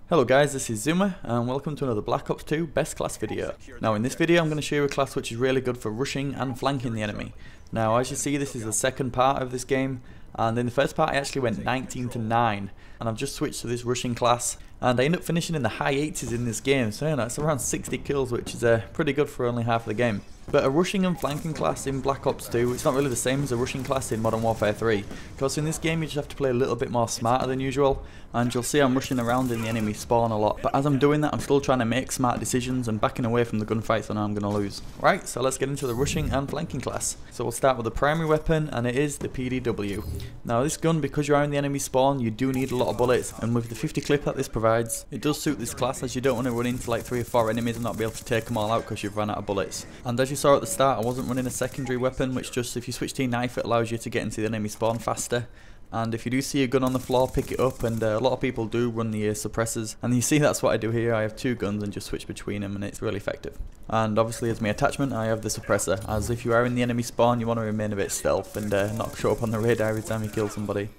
Hello guys, this is Zuma and welcome to another Black Ops 2 best class video. Now in this video I'm going to show you a class which is really good for rushing and flanking the enemy. Now as you see, this is the second part of this game, and in the first part I actually went 19 to 9 and I've just switched to this rushing class and I ended up finishing in the high 80s in this game, so that's around 60 kills, which is pretty good for only half of the game. But a rushing and flanking class in Black Ops 2, it's not really the same as a rushing class in Modern Warfare 3, because in this game you just have to play a little bit more smarter than usual, and you'll see I'm rushing around in the enemy spawn a lot, but as I'm doing that I'm still trying to make smart decisions and backing away from the gunfights that I'm going to lose. Right, so let's get into the rushing and flanking class. So we'll start with the primary weapon, and it is the PDW. Now this gun, because you are in the enemy spawn, you do need a lot of bullets, and with the 50 clip that this provides, it does suit this class, as you don't want to run into like 3 or 4 enemies and not be able to take them all out because you've run out of bullets. And as you saw at the start, I wasn't running a secondary weapon, which just, if you switch to your knife, it allows you to get into the enemy spawn faster. And if you do see a gun on the floor, pick it up, and a lot of people do run the suppressors, and you see that's what I do here. I have 2 guns and just switch between them, and it's really effective. And obviously as my attachment I have the suppressor, as if you are in the enemy spawn you want to remain a bit stealth and not show up on the radar every time you kill somebody.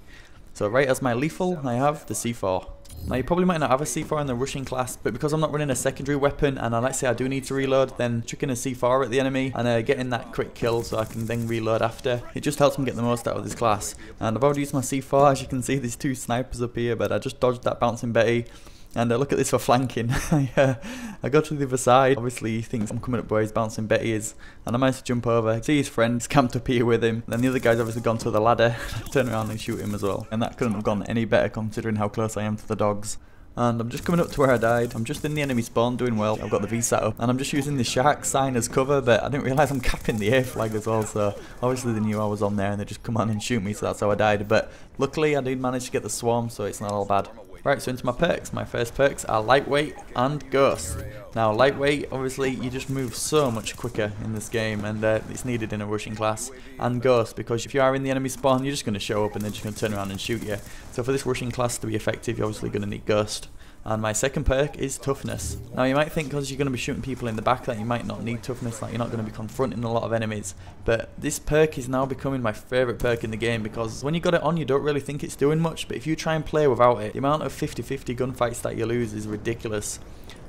So right, as my lethal I have the C4. Now you probably might not have a C4 in the rushing class, but because I'm not running a secondary weapon and let's say I do need to reload, then chucking a C4 at the enemy and getting that quick kill so I can then reload after, it just helps me get the most out of this class. And I've already used my C4, as you can see there's 2 snipers up here, but I just dodged that bouncing Betty. And look at this for flanking. I go to the other side. Obviously he thinks I'm coming up where his bouncing Betty is, and I managed to jump over, see his friends camped up here with him. Then the other guy's obviously gone to the ladder. Turn around and shoot him as well, and that couldn't have gone any better considering how close I am to the dogs. And I'm just coming up to where I died. I'm just in the enemy spawn doing well. I've got the V set up and I'm just using the shark sign as cover, but I didn't realise I'm capping the A flag as well, so obviously they knew I was on there and they just come on and shoot me, so that's how I died. But luckily I did manage to get the swarm, so it's not all bad. Right, so into my perks. My first perks are lightweight and ghost. Now lightweight, obviously you just move so much quicker in this game, and it's needed in a rushing class. And ghost, because if you are in the enemy spawn you're just going to show up and they're just going to turn around and shoot you. So for this rushing class to be effective you're obviously going to need ghost. And my second perk is toughness. Now you might think because you're going to be shooting people in the back that you might not need toughness, like you're not going to be confronting a lot of enemies. But this perk is now becoming my favourite perk in the game, because when you got it on you don't really think it's doing much, but if you try and play without it, the amount of 50-50 gunfights that you lose is ridiculous.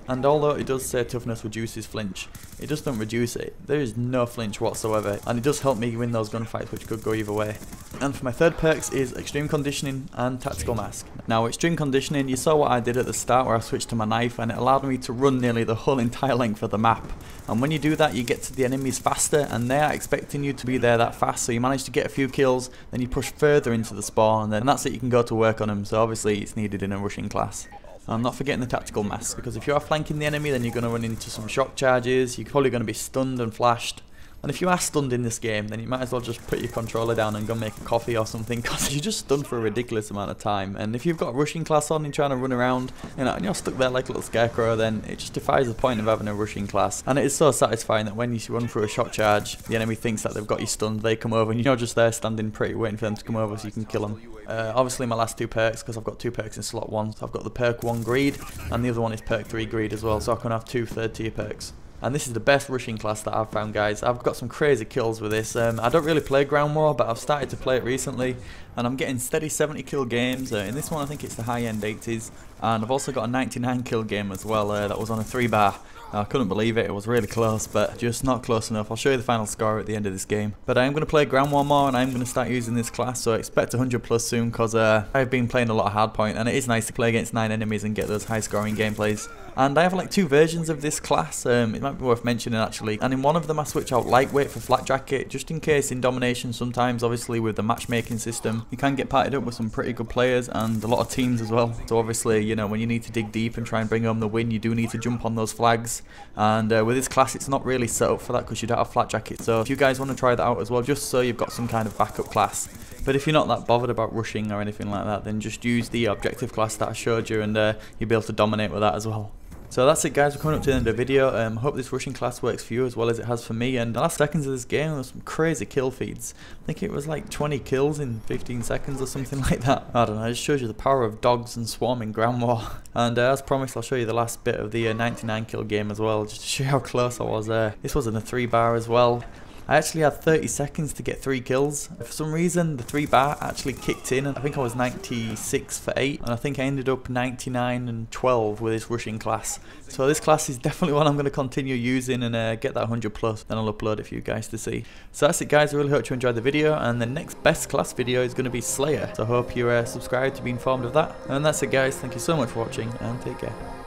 And although it does say toughness reduces flinch, it just don't reduce it. There is no flinch whatsoever, and it does help me win those gunfights, which could go either way. And for my third perks is extreme conditioning and tactical mask. Now extreme conditioning, you saw what I did at the start where I switched to my knife and it allowed me to run nearly the whole entire length of the map. And when you do that you get to the enemies faster, and they are expecting you to be there that fast, so you manage to get a few kills, then you push further into the spawn, and that's it, you can go to work on them. So obviously it's needed in a rushing class. I'm not forgetting the tactical mask, because if you are flanking the enemy then you're going to run into some shock charges, you're probably going to be stunned and flashed. And if you are stunned in this game then you might as well just put your controller down and go make a coffee or something, because you're just stunned for a ridiculous amount of time. And if you've got a rushing class on and you're trying to run around, and you're stuck there like a little scarecrow, then it just defies the point of having a rushing class. And it is so satisfying that when you run through a shock charge, the enemy thinks that they've got you stunned, they come over and you're just there standing pretty waiting for them to come over so you can kill them. Obviously my last 2 perks, because I've got 2 perks in slot 1, so I've got the perk 1 greed and the other one is perk 3 greed as well, so I can have 2 third tier perks. And this is the best rushing class that I've found, guys. I've got some crazy kills with this. I don't really play ground war, but I've started to play it recently, and I'm getting steady 70 kill games. In this one I think it's the high end 80s, and I've also got a 99 kill game as well. That was on a 3 bar. I couldn't believe it, it was really close, but just not close enough. I'll show you the final score at the end of this game. But I am going to play ground war more, and I am going to start using this class, so expect 100 plus soon, because I've been playing a lot of hardpoint, and it is nice to play against 9 enemies and get those high scoring gameplays. And I have like 2 versions of this class, it might be worth mentioning actually, and in one of them I switch out lightweight for flat jacket, just in case in domination sometimes, obviously with the matchmaking system, you can get partied up with some pretty good players and a lot of teams as well. So obviously, you know, when you need to dig deep and try and bring home the win, you do need to jump on those flags. And with this class it's not really set up for that, because you don't have flat jacket, so if you guys want to try that out as well, just so you've got some kind of backup class. But if you're not that bothered about rushing or anything like that, then just use the objective class that I showed you, and you'll be able to dominate with that as well. So that's it, guys, we're coming up to the end of the video. I hope this rushing class works for you as well as it has for me. And the last seconds of this game there was some crazy kill feeds. I think it was like 20 kills in 15 seconds or something like that. I don't know, it just shows you the power of dogs and swarming ground war. And as promised, I'll show you the last bit of the 99 kill game as well, just to show you how close I was there. This was in a 3 bar as well. I actually had 30 seconds to get 3 kills. For some reason the 3 bar actually kicked in, and I think I was 96 for 8, and I think I ended up 99 and 12 with this rushing class. So this class is definitely one I'm going to continue using and get that 100 plus, then I'll upload it for you guys to see. So that's it guys, I really hope you enjoyed the video, and the next best class video is going to be Slayer, so I hope you're subscribed to be informed of that. And that's it guys, thank you so much for watching, and take care.